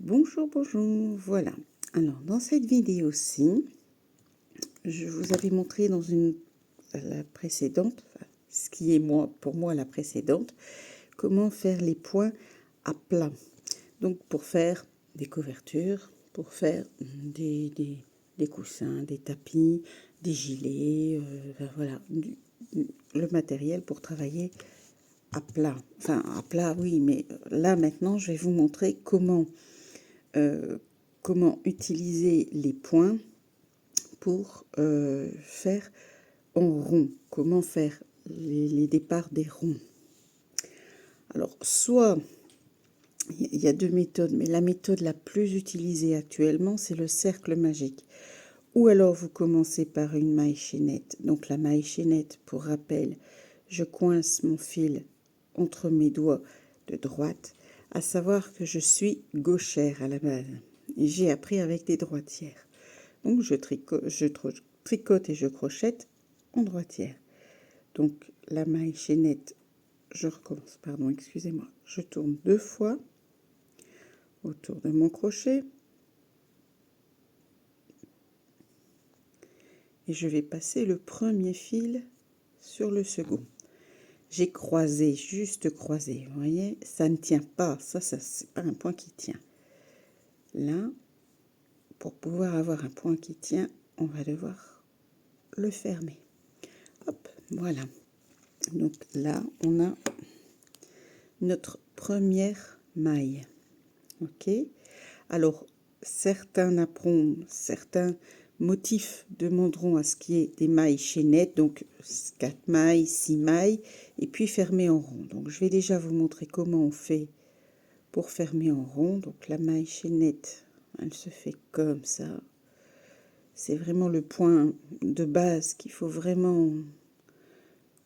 Bonjour, bonjour, voilà. Alors, dans cette vidéo-ci, je vous avais montré dans la précédente, enfin, ce qui est pour moi la précédente, comment faire les points à plat. Donc, pour faire des couvertures, pour faire des coussins, des tapis, des gilets, enfin, voilà, le matériel pour travailler à plat. Enfin, à plat, oui, mais là, maintenant, je vais vous montrer comment utiliser les points pour faire en rond, comment faire les départs des ronds. Alors, soit, il y a deux méthodes, mais la méthode la plus utilisée actuellement, c'est le cercle magique. Ou alors, vous commencez par une maille chaînette. Donc, la maille chaînette, pour rappel, je coince mon fil entre mes doigts de droite, à savoir que je suis gauchère à la base. J'ai appris avec des droitières. Donc, je tricote et je crochette en droitière. Donc, la maille chaînette, je recommence, pardon, excusez-moi. Je tourne 2 fois autour de mon crochet. Et je vais passer le premier fil sur le second. J'ai croisé, juste croisé, vous voyez, ça ne tient pas, ça c'est pas un point qui tient. Là, pour pouvoir avoir un point qui tient, on va devoir le fermer. Hop, voilà. Donc là, on a notre première maille. Ok. Alors, certains motifs demanderont à ce qu'il y ait des mailles chaînettes, donc 4 mailles, 6 mailles, et puis fermer en rond. Donc, je vais déjà vous montrer comment on fait pour fermer en rond. Donc, la maille chaînette, elle se fait comme ça. C'est vraiment le point de base qu'il faut vraiment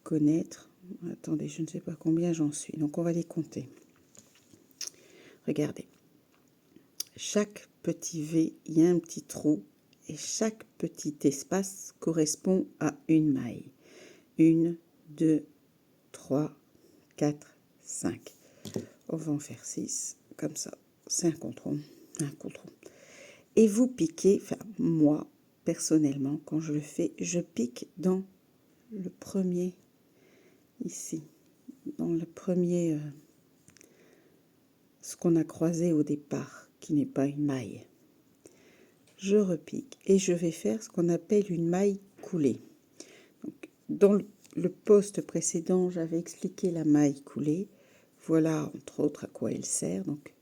connaître. Attendez, je ne sais pas combien j'en suis. Donc, on va les compter. Regardez. Chaque petit V, il y a un petit trou et chaque petit espace correspond à une maille. 1, 2, 3, 4, 5. On va en faire 6, comme ça. C'est un compte rond. Et vous piquez, enfin moi, personnellement, quand je le fais, je pique dans le premier, ici, dans le premier, ce qu'on a croisé au départ, qui n'est pas une maille. Je repique et je vais faire ce qu'on appelle une maille coulée. Donc, dans le post précédent, j'avais expliqué la maille coulée. Voilà, entre autres, à quoi elle sert. Donc,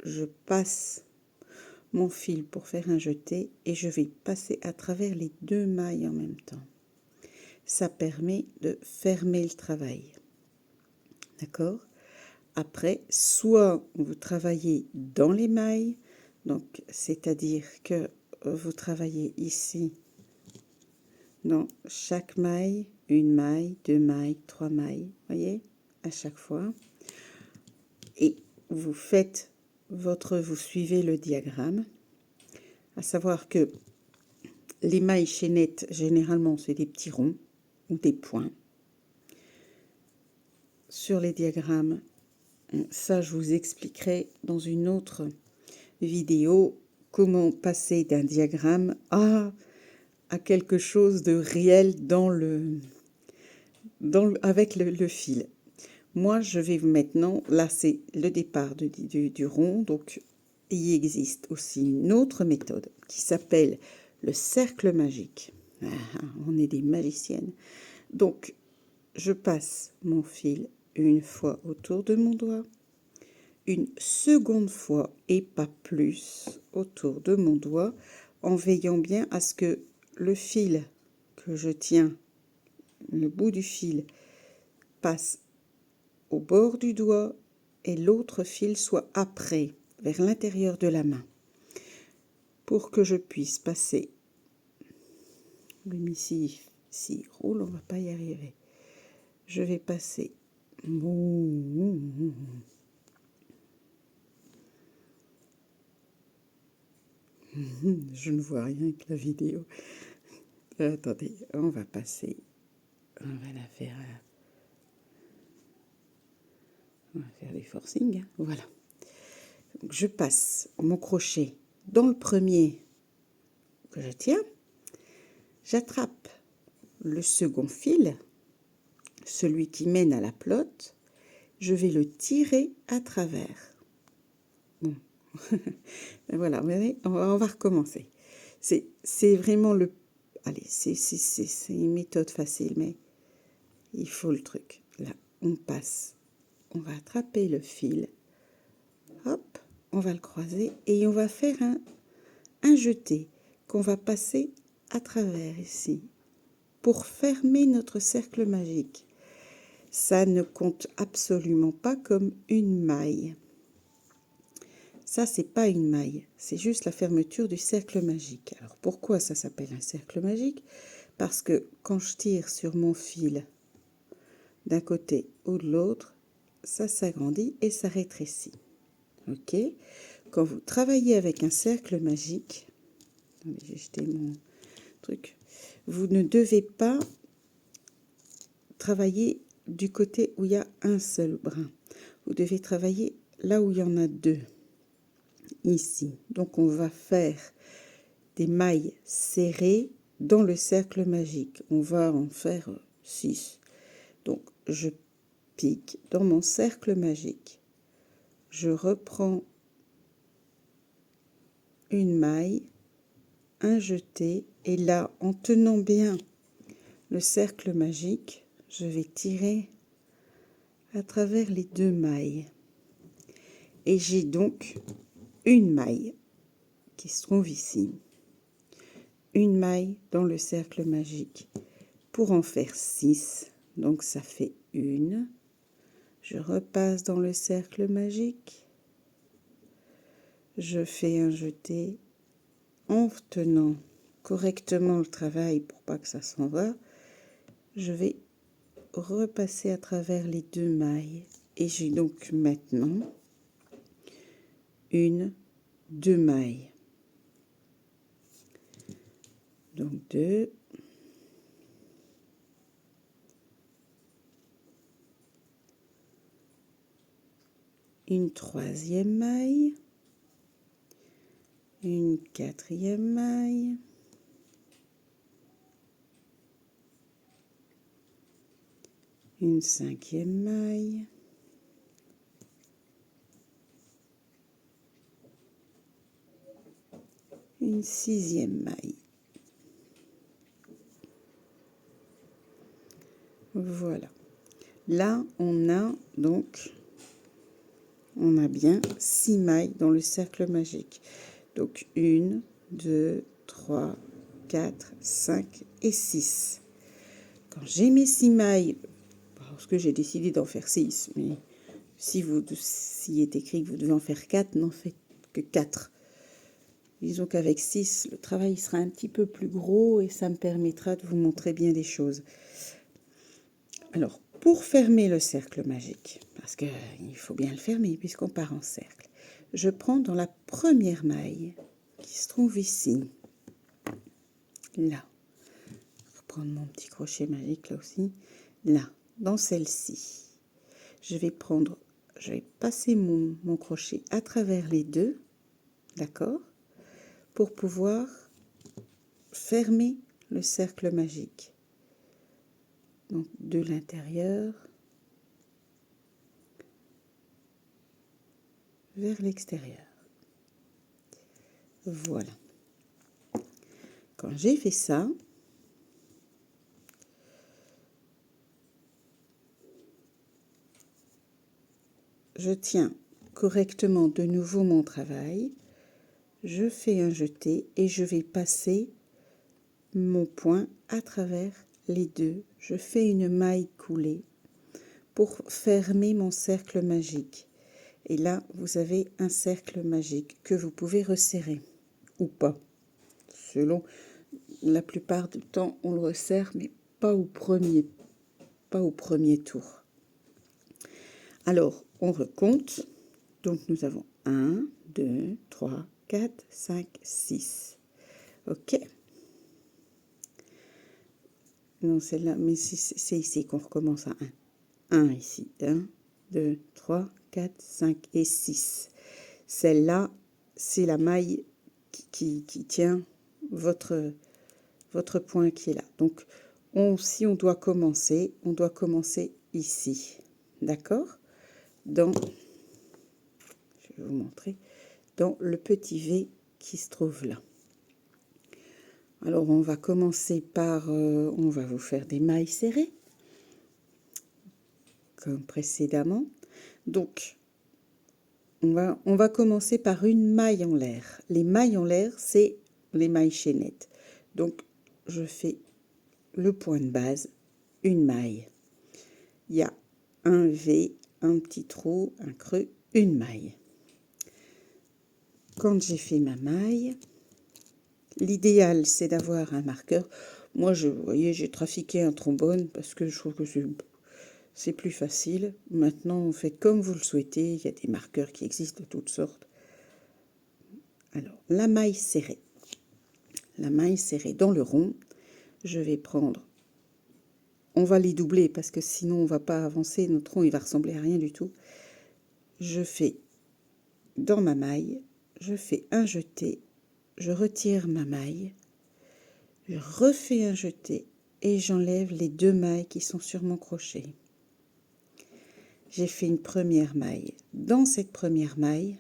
je passe mon fil pour faire un jeté et je vais passer à travers les 2 mailles en même temps. Ça permet de fermer le travail. D'accord ? Après, soit vous travaillez dans les mailles, donc c'est-à-dire que vous travaillez ici dans chaque maille, 1 maille, 2 mailles, 3 mailles, voyez, à chaque fois. Et vous suivez le diagramme, à savoir que les mailles chaînettes, généralement, c'est des petits ronds ou des points. Sur les diagrammes, ça, je vous expliquerai dans une autre vidéo comment passer d'un diagramme à quelque chose de réel avec le fil. Moi, je vais maintenant, là c'est le départ du rond, donc il existe aussi une autre méthode qui s'appelle le cercle magique. On est des magiciennes. Donc, je passe mon fil une fois autour de mon doigt, une seconde fois et pas plus autour de mon doigt, en veillant bien à ce que le fil que je tiens, le bout du fil, passe au bord du doigt et l'autre fil soit après, vers l'intérieur de la main, pour que je puisse passer. Même ici, s'il roule, on ne va pas y arriver. Je vais passer. Je ne vois rien avec la vidéo. Attendez, on va passer. On va la faire. On va faire des forcings. Voilà. Donc, je passe mon crochet dans le premier que je tiens, j'attrape le second fil, celui qui mène à la pelote, je vais le tirer à travers. Bon. Voilà, vous voyez, on va recommencer. C'est vraiment le... Allez, c'est une méthode facile, mais il faut le truc. Là, on passe, on va attraper le fil, hop, on va le croiser et on va faire un jeté qu'on va passer à travers ici pour fermer notre cercle magique. Ça ne compte absolument pas comme une maille. Ça, c'est pas une maille, c'est juste la fermeture du cercle magique. Alors, pourquoi ça s'appelle un cercle magique? Parce que quand je tire sur mon fil d'un côté ou de l'autre, ça s'agrandit et ça rétrécit. Ok? Quand vous travaillez avec un cercle magique, attendez, j'ai jeté mon truc, vous ne devez pas travailler du côté où il y a un seul brin. Vous devez travailler là où il y en a deux. Ici. Donc on va faire des mailles serrées dans le cercle magique. On va en faire 6. Donc je pique dans mon cercle magique. Je reprends une maille, un jeté et là en tenant bien le cercle magique, je vais tirer à travers les deux mailles. Et j'ai donc une maille qui se trouve ici. Une maille dans le cercle magique pour en faire 6. Donc ça fait une. Je repasse dans le cercle magique. Je fais un jeté en tenant correctement le travail pour pas que ça s'en va. Je vais repasser à travers les deux mailles et j'ai donc maintenant deux mailles. Donc 2, une troisième maille, une quatrième maille, une cinquième maille, une sixième maille. Voilà. Là, on a bien 6 mailles dans le cercle magique. Donc 1, 2, 3, 4, 5 et 6. Quand j'ai mes 6 mailles, parce que j'ai décidé d'en faire 6, mais s'il est écrit que vous devez en faire 4, n'en faites que 4. Disons qu'avec 6, le travail sera un petit peu plus gros et ça me permettra de vous montrer bien des choses. Alors, pour fermer le cercle magique, parce qu'il faut bien le fermer puisqu'on part en cercle, je prends dans la première maille qui se trouve ici, là. Je vais prendre mon petit crochet magique là aussi, là, dans celle-ci. Je vais passer mon crochet à travers les deux, d'accord, pour pouvoir fermer le cercle magique. Donc de l'intérieur vers l'extérieur. Voilà. Quand j'ai fait ça, je tiens correctement de nouveau mon travail, je fais un jeté et je vais passer mon point à travers les deux. Je fais une maille coulée pour fermer mon cercle magique. Et là, vous avez un cercle magique que vous pouvez resserrer ou pas. Selon la plupart du temps, on le resserre, mais pas au premier tour. Alors, on recompte. Donc, nous avons 1, 2, 3, 4, 5, 6. OK. Non, c'est là, mais c'est ici qu'on recommence à 1. 1 ici. 1, 2, 3, 4, 5 et 6. Celle-là, c'est la maille qui tient votre point qui est là. Donc, si on doit commencer ici. D'accord? Je vais vous montrer, dans le petit V qui se trouve là. Alors, on va commencer par, on va vous faire des mailles serrées, comme précédemment. Donc, on va commencer par une maille en l'air. Les mailles en l'air, c'est les mailles chaînettes. Donc, je fais le point de base, une maille. Il y a un V, un petit trou, un creux, une maille. Quand j'ai fait ma maille, l'idéal, c'est d'avoir un marqueur. Moi, vous voyez, j'ai trafiqué un trombone parce que je trouve que c'est plus facile. Maintenant, on fait comme vous le souhaitez. Il y a des marqueurs qui existent de toutes sortes. Alors, la maille serrée. La maille serrée dans le rond. Je vais prendre... On va les doubler parce que sinon, on ne va pas avancer. Notre rond, il va ressembler à rien du tout. Je fais dans ma maille, je fais un jeté. Je retire ma maille. Je refais un jeté et j'enlève les 2 mailles qui sont sur mon crochet. J'ai fait une première maille. Dans cette première maille,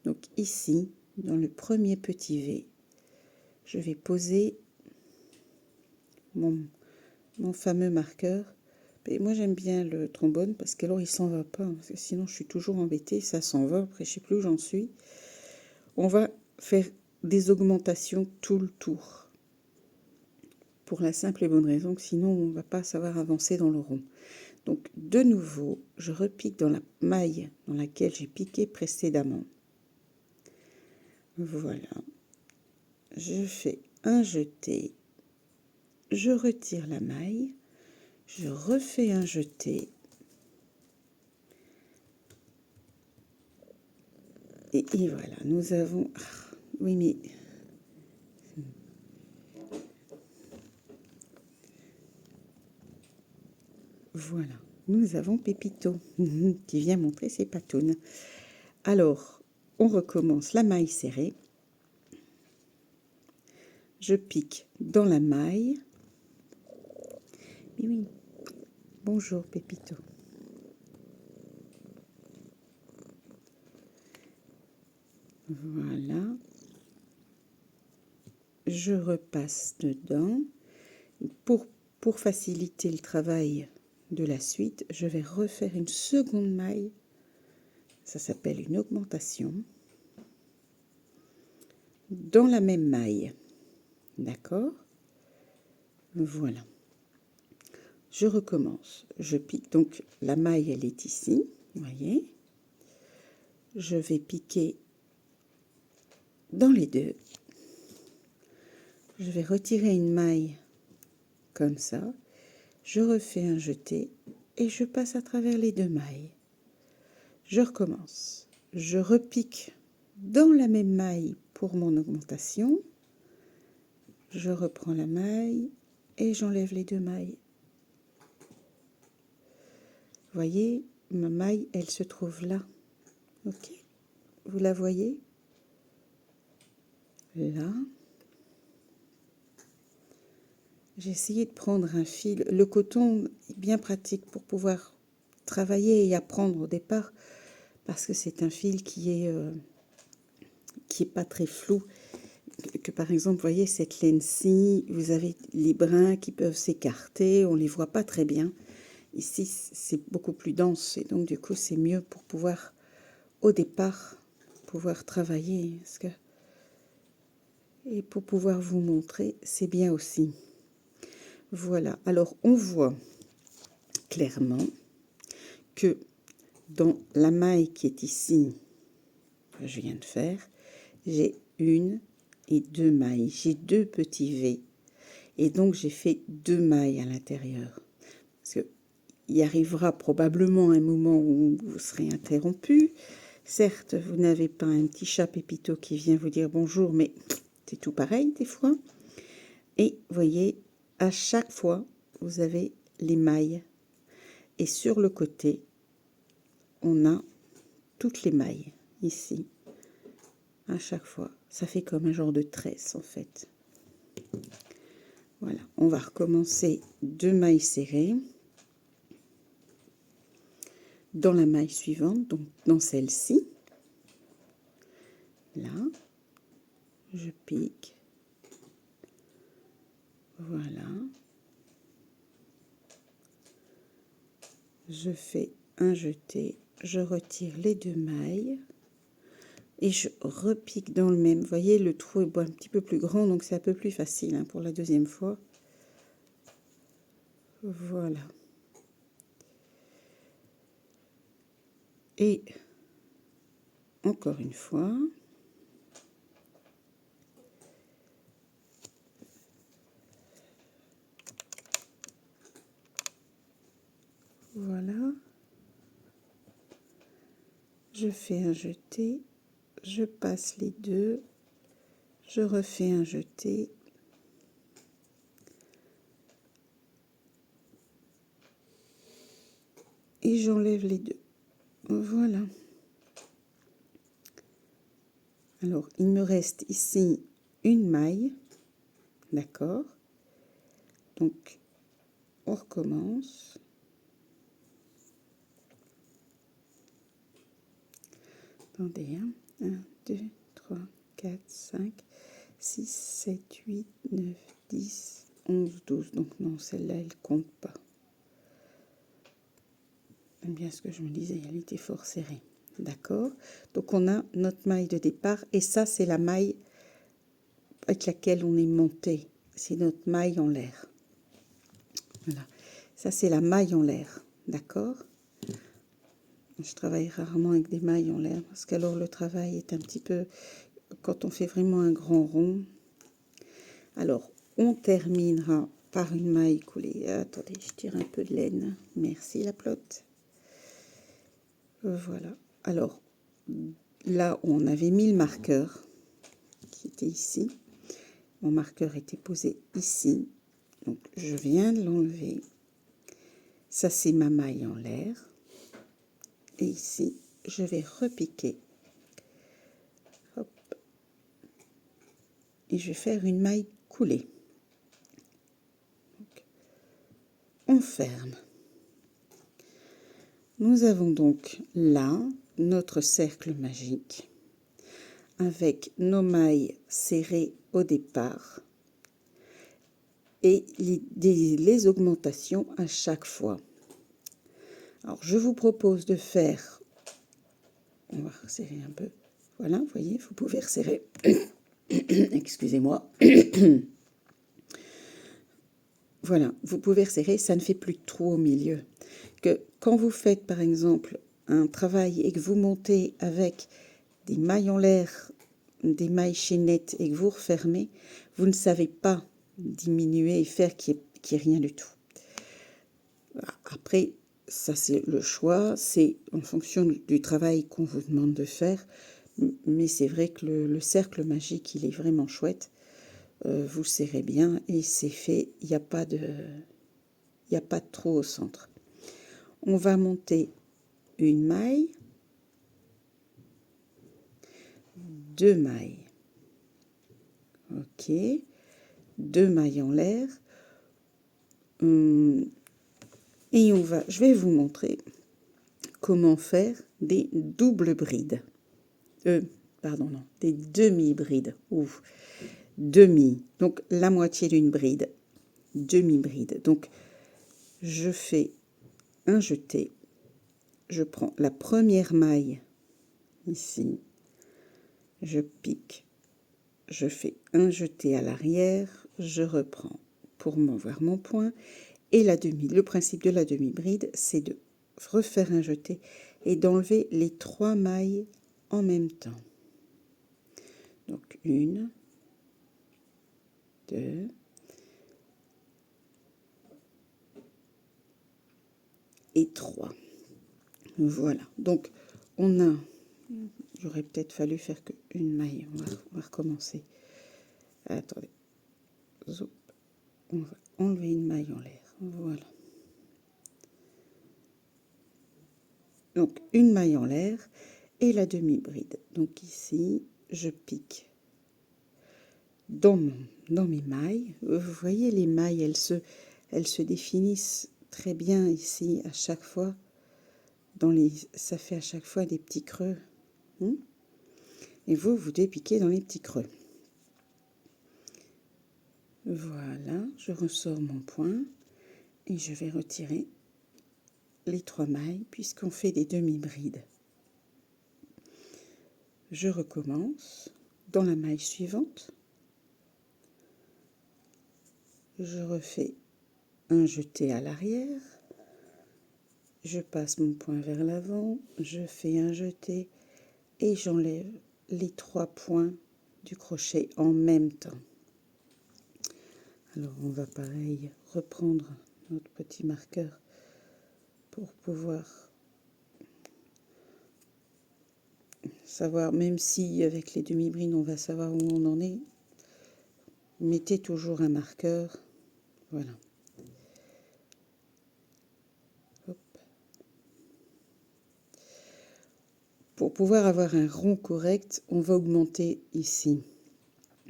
donc ici, dans le premier petit V, je vais poser mon fameux marqueur. Et moi, j'aime bien le trombone parce qu'alors il s'en va pas. Parce que sinon, je suis toujours embêtée. Ça s'en va. Après, je sais plus où j'en suis. On va faire des augmentations tout le tour. Pour la simple et bonne raison que sinon, on ne va pas savoir avancer dans le rond. Donc, de nouveau, je repique dans la maille dans laquelle j'ai piqué précédemment. Voilà. Je fais un jeté. Je retire la maille. Je refais un jeté. Et voilà, nous avons... Oui, mais... Voilà, nous avons Pépito qui vient montrer ses patounes. Alors, on recommence la maille serrée. Je pique dans la maille. Mais oui, bonjour Pépito. Voilà. Je repasse dedans. Pour faciliter le travail de la suite, je vais refaire une seconde maille. Ça s'appelle une augmentation. Dans la même maille. D'accord? Voilà. Je recommence. Je pique. Donc, la maille, elle est ici. Vous voyez? Je vais piquer dans les deux. Je vais retirer une maille comme ça. Je refais un jeté et je passe à travers les 2 mailles. Je recommence. Je repique dans la même maille pour mon augmentation. Je reprends la maille et j'enlève les 2 mailles. Vous voyez, ma maille, elle se trouve là. Ok? Vous la voyez? Là. J'ai essayé de prendre un fil. Le coton est bien pratique pour pouvoir travailler et apprendre au départ parce que c'est un fil qui est pas très flou. Que par exemple, vous voyez cette laine-ci, vous avez les brins qui peuvent s'écarter, on les voit pas très bien. Ici, c'est beaucoup plus dense et donc du coup, c'est mieux pour pouvoir, au départ, pouvoir travailler. Et pour pouvoir vous montrer, c'est bien aussi. Voilà, alors on voit clairement que dans la maille qui est ici, que je viens de faire, j'ai 1 et 2 mailles. J'ai 2 petits V. Et donc, j'ai fait 2 mailles à l'intérieur. Parce qu'il arrivera probablement un moment où vous serez interrompu. Certes, vous n'avez pas un petit chat Pépito qui vient vous dire bonjour, mais c'est tout pareil des fois. Et voyez, à chaque fois, vous avez les mailles. Et sur le côté, on a toutes les mailles. Il ici, à chaque fois. Ça fait comme un genre de tresse en fait. Voilà, on va recommencer 2 mailles serrées dans la maille suivante, donc dans celle-ci. Là, je pique. Voilà. Je fais un jeté, je retire les 2 mailles et je repique dans le même. Vous voyez, le trou est un petit peu plus grand, donc c'est un peu plus facile hein, pour la deuxième fois. Voilà. Et encore une fois. Voilà. Je fais un jeté, je passe les 2, je refais un jeté. Et j'enlève les 2. Voilà. Alors, il me reste ici une maille. D'accord. Donc, on recommence. Attendez, 1, 2, 3, 4, 5, 6, 7, 8, 9, 10, 11, 12. Donc non, celle-là, elle compte pas. C'est bien ce que je me disais, elle était fort serrée. D'accord. Donc on a notre maille de départ et ça, c'est la maille avec laquelle on est monté. C'est notre maille en l'air. Voilà. Ça, c'est la maille en l'air. D'accord. Je travaille rarement avec des mailles en l'air parce qu'alors le travail est un petit peu... Quand on fait vraiment un grand rond. Alors, on terminera par une maille coulée. Attendez, je tire un peu de laine. Merci la plotte. Voilà. Alors, là où on avait mis le marqueur, qui était ici, mon marqueur était posé ici. Donc, je viens de l'enlever. Ça, c'est ma maille en l'air. Et ici, je vais repiquer. Hop. Et je vais faire une maille coulée. Donc, on ferme. Nous avons donc là notre cercle magique avec nos mailles serrées au départ et les augmentations à chaque fois. Alors, je vous propose de faire, on va resserrer un peu, voilà, vous voyez, vous pouvez resserrer, excusez-moi, voilà, vous pouvez resserrer, ça ne fait plus de trou au milieu. Que quand vous faites, par exemple, un travail et que vous montez avec des mailles en l'air, des mailles chaînettes et que vous refermez, vous ne savez pas diminuer et faire qu'il n'y ait rien du tout. Après, ça c'est le choix, c'est en fonction du travail qu'on vous demande de faire, mais c'est vrai que le cercle magique, il est vraiment chouette. Vous serrez bien et c'est fait, il n'y a pas de trou au centre. On va monter une maille, 2 mailles, ok, 2 mailles en l'air, et je vais vous montrer comment faire des doubles brides. Pardon, non, des demi-brides. Ouf, demi. Donc, la moitié d'une bride. Demi-bride. Donc, je fais un jeté. Je prends la première maille ici. Je pique. Je fais un jeté à l'arrière. Je reprends pour voir mon point. Et le principe de la demi-bride, c'est de refaire un jeté et d'enlever les 3 mailles en même temps. Donc 1, 2 et 3. Voilà. Donc on a, j'aurais peut-être fallu faire qu'une maille. On va recommencer. Attendez. On va enlever une maille en l'air. Voilà. Donc une maille en l'air et la demi-bride. Donc ici, je pique dans mes mailles. Vous voyez, les mailles, elles se définissent très bien ici à chaque fois. Ça fait à chaque fois des petits creux. Et vous dépiquez dans les petits creux. Voilà, je ressors mon point et je vais retirer les 3 mailles puisqu'on fait des demi-brides. Je recommence dans la maille suivante. Je refais un jeté à l'arrière. Je passe mon point vers l'avant, je fais un jeté et j'enlève les 3 points du crochet en même temps. Alors on va pareil reprendre notre petit marqueur pour pouvoir savoir, même si avec les demi-brides on va savoir où on en est, mettez toujours un marqueur, voilà. Hop. Pour pouvoir avoir un rond correct, on va augmenter ici.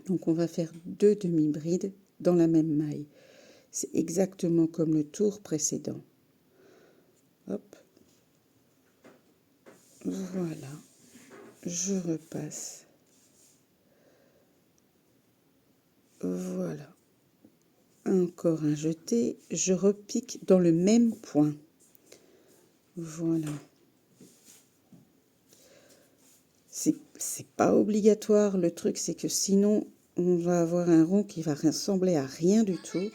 Donc on va faire 2 demi-brides dans la même maille. C'est exactement comme le tour précédent. Hop. Voilà. Je repasse. Voilà. Encore un jeté. Je repique dans le même point. Voilà. C'est pas obligatoire. Le truc, c'est que sinon, on va avoir un rond qui va ressembler à rien du tout.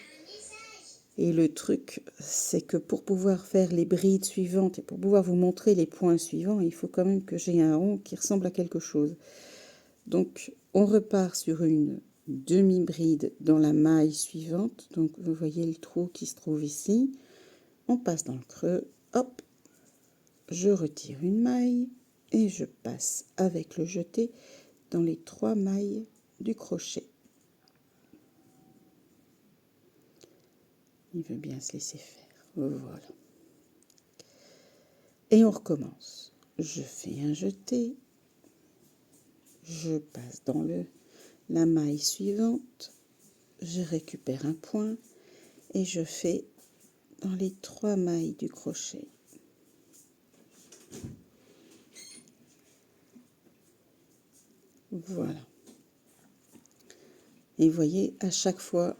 Et le truc, c'est que pour pouvoir faire les brides suivantes et pour pouvoir vous montrer les points suivants, il faut quand même que j'ai un rond qui ressemble à quelque chose. Donc, on repart sur une demi-bride dans la maille suivante. Donc, vous voyez le trou qui se trouve ici. On passe dans le creux. Hop, je retire une maille et je passe avec le jeté dans les 3 mailles du crochet. Il veut bien se laisser faire. Voilà. Et on recommence. Je fais un jeté. Je passe dans la maille suivante. Je récupère un point et je fais dans les 3 mailles du crochet. Voilà. Et vous voyez, à chaque fois,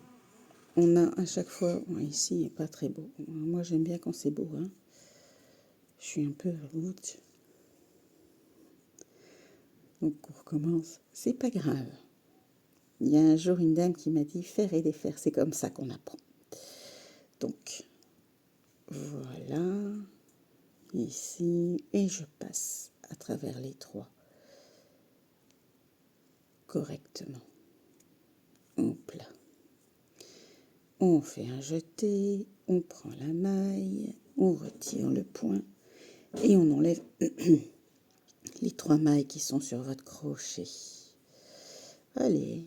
ici, il n'est pas très beau. Moi, j'aime bien quand c'est beau. Hein. Je suis un peu route. Donc, on recommence. C'est pas grave. Il y a un jour une dame qui m'a dit faire et défaire. C'est comme ça qu'on apprend. Donc, voilà. Ici. Et je passe à travers les 3. Correctement. Hop là. On fait un jeté, on prend la maille, on retire le point et on enlève les 3 mailles qui sont sur votre crochet. Allez.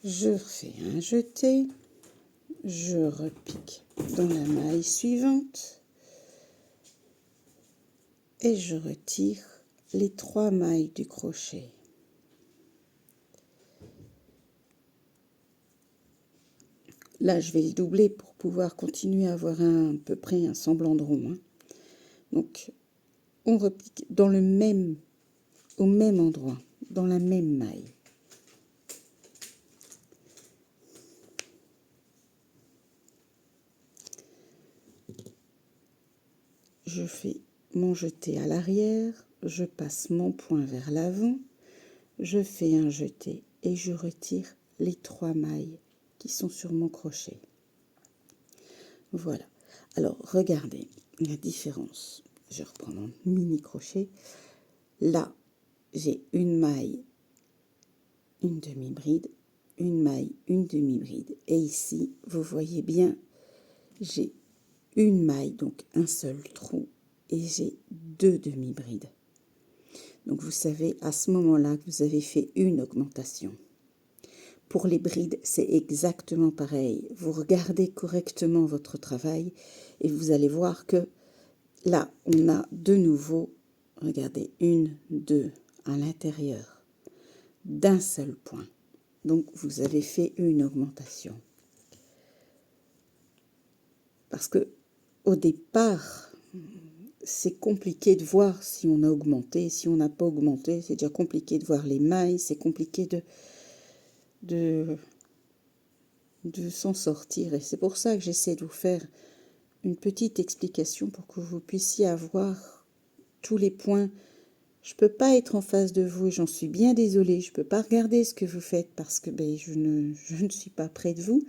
Je fais un jeté, je repique dans la maille suivante et je retire les 3 mailles du crochet. Là, je vais le doubler pour pouvoir continuer à avoir à peu près un semblant de rond. Hein. Donc, on repique au même endroit, dans la même maille. Je fais mon jeté à l'arrière, je passe mon point vers l'avant, je fais un jeté et je retire les 3 mailles qui sont sur mon crochet. Voilà. Alors, regardez la différence. Je reprends mon mini crochet. Là, j'ai une maille, une demi-bride, une maille, une demi-bride. Et ici, vous voyez bien, j'ai une maille, donc un seul trou, et j'ai 2 demi-brides. Donc vous savez à ce moment-là que vous avez fait une augmentation. Pour les brides, c'est exactement pareil. Vous regardez correctement votre travail et vous allez voir que là, on a de nouveau, regardez, 1, 2 à l'intérieur d'un seul point. Donc vous avez fait une augmentation. Parce que au départ, c'est compliqué de voir si on a augmenté, si on n'a pas augmenté. C'est déjà compliqué de voir les mailles, c'est compliqué de s'en sortir. Et c'est pour ça que j'essaie de vous faire une petite explication pour que vous puissiez avoir tous les points. Je ne peux pas être en face de vous et j'en suis bien désolée. Je ne peux pas regarder ce que vous faites parce que je ne suis pas près de vous.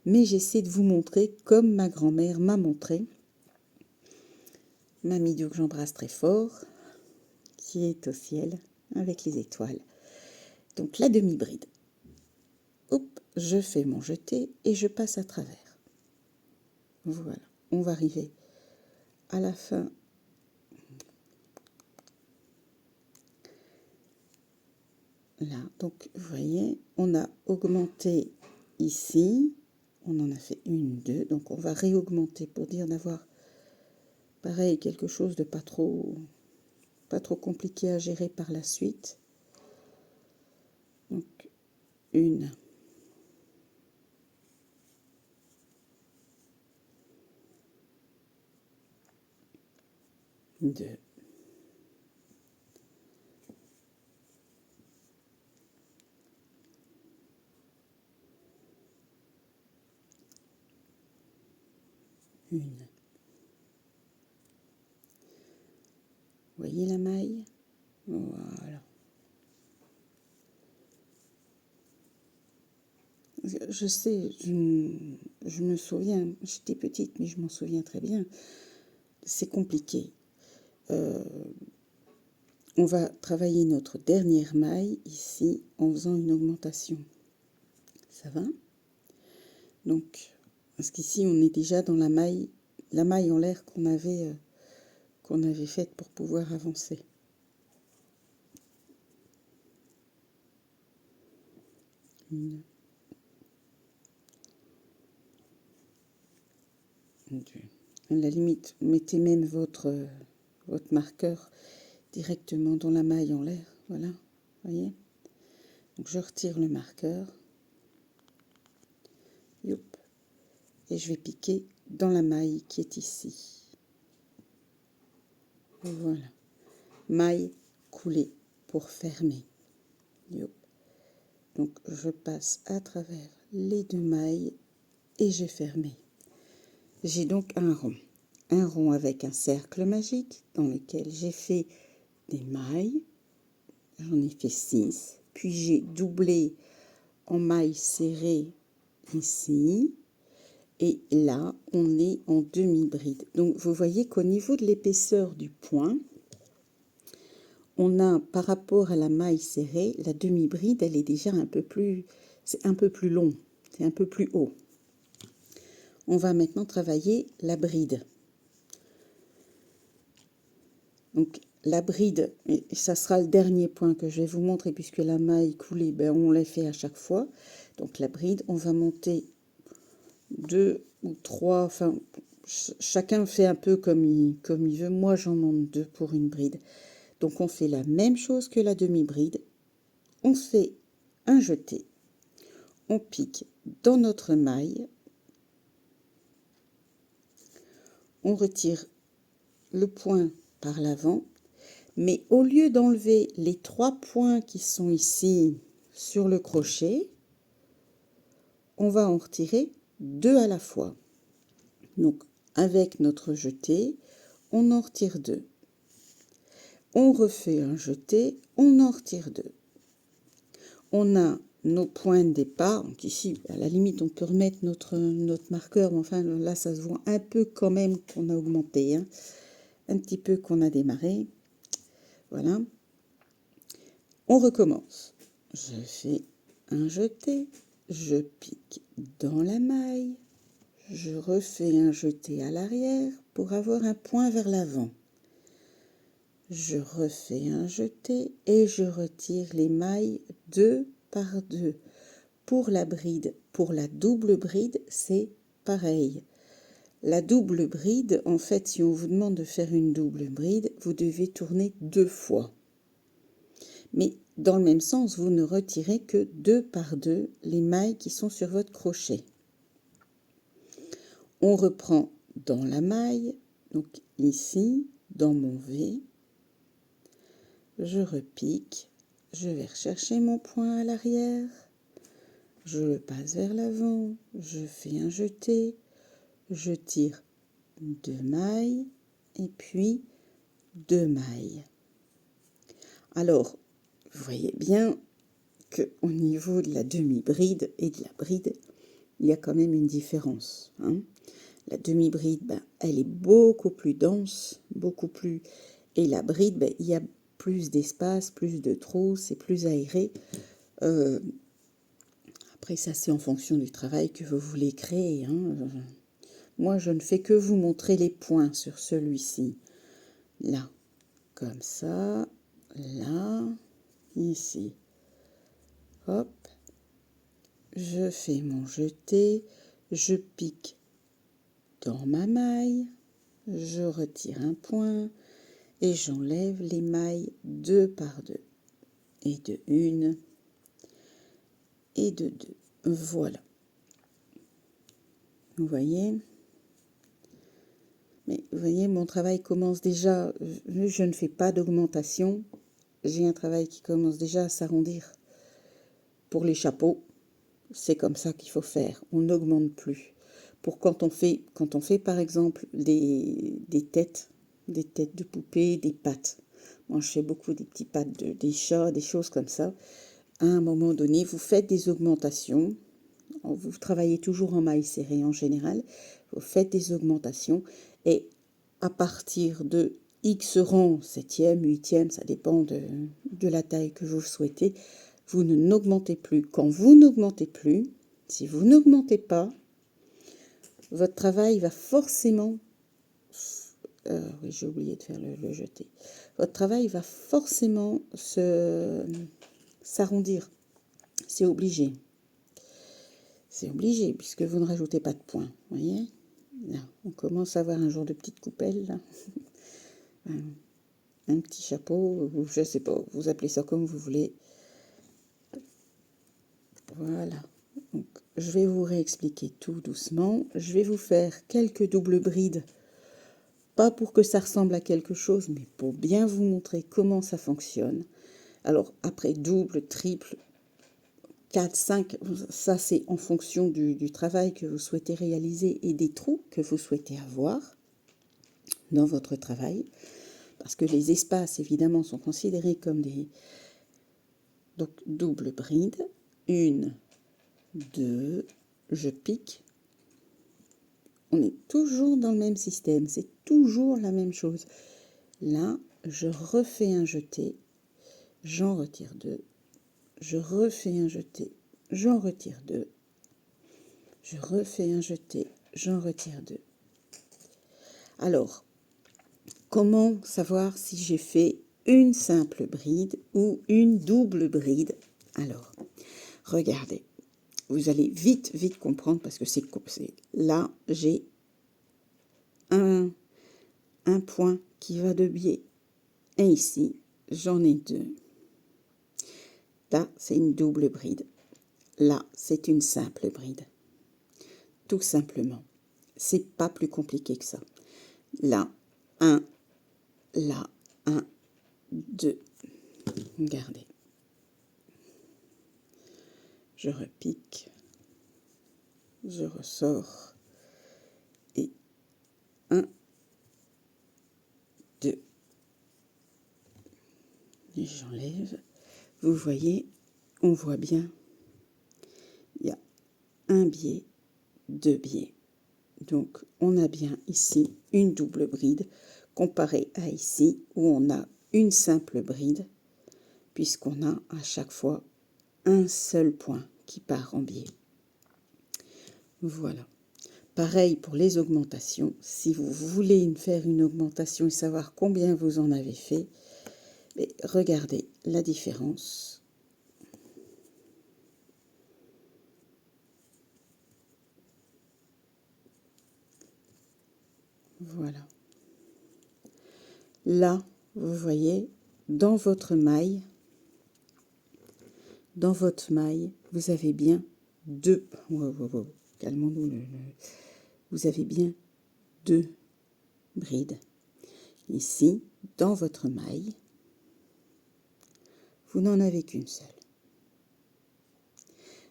Mais j'essaie de vous montrer comme ma grand-mère m'a montré. Mamie Dou que j'embrasse très fort, qui est au ciel avec les étoiles. Donc la demi-bride. Hop, je fais mon jeté et je passe à travers. Voilà, on va arriver à la fin. Là, donc vous voyez, on a augmenté ici, on en a fait une, deux, donc on va réaugmenter pour dire d'avoir pareil quelque chose de pas trop compliqué à gérer par la suite. Donc une, deux, une. Vous voyez la maille? Voilà. Je sais, je me souviens, j'étais petite, mais je m'en souviens très bien. C'est compliqué. On va travailler notre dernière maille ici en faisant une augmentation. Ça va? Donc, parce qu'ici on est déjà dans la maille en l'air qu'on avait faite pour pouvoir avancer. Une, deux. À la limite, mettez même votre marqueur directement dans la maille en l'air. Voilà, voyez. Donc je retire le marqueur. Youp. Et je vais piquer dans la maille qui est ici. Voilà. Maille coulée pour fermer. Youp. Donc je passe à travers les 2 mailles et j'ai fermé. J'ai donc un rond avec un cercle magique dans lequel j'ai fait des mailles. J'en ai fait 6. Puis j'ai doublé en maille serrée ici. Et là, on est en demi-bride. Donc, vous voyez qu'au niveau de l'épaisseur du point, on a, par rapport à la maille serrée, la demi-bride, elle est déjà un peu plus... C'est un peu plus long, c'est un peu plus haut. On va maintenant travailler la bride. Donc, la bride, et ça sera le dernier point que je vais vous montrer, puisque la maille coulée, on l'a fait à chaque fois. Donc, la bride, on va monter 2 ou 3, enfin, chacun fait un peu comme il veut. Moi, j'en monte 2 pour une bride. Donc, on fait la même chose que la demi-bride. On fait un jeté. On pique dans notre maille. On retire le point par l'avant. Mais au lieu d'enlever les 3 points qui sont ici sur le crochet, on va en retirer 2 à la fois. Donc, avec notre jeté, on en retire 2. On refait un jeté, on en retire 2. On a nos points de départ. Donc ici, à la limite, on peut remettre notre marqueur. Mais enfin, là, ça se voit un peu quand même qu'on a augmenté. Hein. Un petit peu qu'on a démarré. Voilà. On recommence. Je fais un jeté. Je pique dans la maille. je refais un jeté à l'arrière pour avoir un point vers l'avant. Je refais un jeté et je retire les mailles 2 par 2. Pour la bride, pour la double bride, c'est pareil. La double bride, en fait, si on vous demande de faire une double bride, vous devez tourner 2 fois. Mais dans le même sens, vous ne retirez que 2 par 2 les mailles qui sont sur votre crochet. On reprend dans la maille, donc ici, dans mon V, je repique, je vais rechercher mon point à l'arrière, je le passe vers l'avant, je fais un jeté, je tire 2 mailles et puis 2 mailles. Alors, vous voyez bien qu'au niveau de la demi-bride et de la bride, il y a quand même une différence. La demi-bride, elle est beaucoup plus dense, beaucoup plus... Et la bride, il y a plus d'espace, plus de trous, c'est plus aéré. Après, ça, c'est en fonction du travail que vous voulez créer. Moi, je ne fais que vous montrer les points sur celui-ci. Là, comme ça, là, ici. Hop, je fais mon jeté, je pique dans ma maille, je retire un point et j'enlève les mailles 2 par 2. Et de 1 et de 2. Voilà. Vous voyez? Mais vous voyez, mon travail commence déjà, je ne fais pas d'augmentation. J'ai un travail qui commence déjà à s'arrondir. Pour les chapeaux, c'est comme ça qu'il faut faire. On n'augmente plus. Pour quand on fait par exemple des têtes de poupées, des pattes. Moi, je fais beaucoup des petits pattes des chats, des choses comme ça. À un moment donné, vous faites des augmentations. Vous travaillez toujours en maille serrée en général. Vous faites des augmentations et à partir de X rang, 7e, 8e, ça dépend de la taille que vous souhaitez, vous n'augmentez plus. Quand vous n'augmentez plus, si vous n'augmentez pas, votre travail va forcément... oui, j'ai oublié de faire le jeté. Votre travail va forcément s'arrondir. C'est obligé. C'est obligé, puisque vous ne rajoutez pas de points. Vous voyez? Là, on commence à avoir un genre de petite coupelle, là. Un petit chapeau, ou je ne sais pas, vous appelez ça comme vous voulez. Voilà. Donc, je vais vous réexpliquer tout doucement. Je vais vous faire quelques doubles brides. Pas pour que ça ressemble à quelque chose, mais pour bien vous montrer comment ça fonctionne. Alors, après double, triple, 4, 5, ça c'est en fonction du travail que vous souhaitez réaliser et des trous que vous souhaitez avoir dans votre travail. Parce que les espaces, évidemment, sont considérés comme des... Donc, double bride. 1, 2, je pique. On est toujours dans le même système, c'est toujours la même chose. Là, je refais un jeté, j'en retire 2. Je refais un jeté, j'en retire 2. Je refais un jeté, j'en retire 2. Alors, comment savoir si j'ai fait une simple bride ou une double bride? Alors, regardez, vous allez vite comprendre parce que c'est là, j'ai un point qui va de biais. Et ici, j'en ai 2. Là, c'est une double bride. Là, c'est une simple bride. Tout simplement. C'est pas plus compliqué que ça. Là, 1. Là, 1, 2. Regardez. Je repique. Je ressors. Et 1, 2. Et j'enlève. Vous voyez, on voit bien. Il y a un biais, 2 biais. Donc, on a bien ici une double bride comparé à ici où on a une simple bride puisqu'on a à chaque fois un seul point qui part en biais. Voilà. Pareil pour les augmentations. Si vous voulez faire une augmentation et savoir combien vous en avez fait, mais regardez la différence. Voilà. Là, vous voyez, dans votre maille, vous avez bien deux... Calmons-nous. Vous avez bien deux brides. Ici, dans votre maille, vous n'en avez qu'une seule.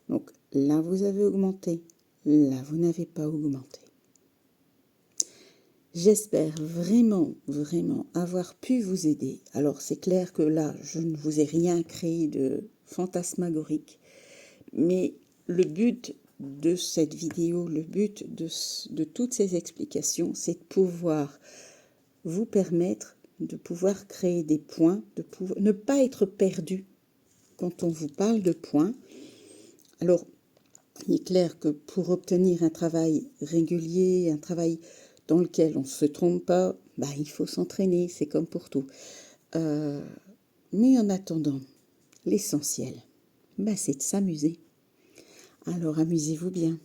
Donc là, vous avez augmenté. Là, vous n'avez pas augmenté. J'espère vraiment, vraiment avoir pu vous aider. Alors, c'est clair que là, je ne vous ai rien créé de fantasmagorique. Mais le but de cette vidéo, le but de toutes ces explications, c'est de pouvoir vous permettre de pouvoir créer des points, ne pas être perdu quand on vous parle de points. Alors, il est clair que pour obtenir un travail régulier, un travail dans lequel on ne se trompe pas, il faut s'entraîner, c'est comme pour tout. Mais en attendant, l'essentiel, c'est de s'amuser. Alors amusez-vous bien.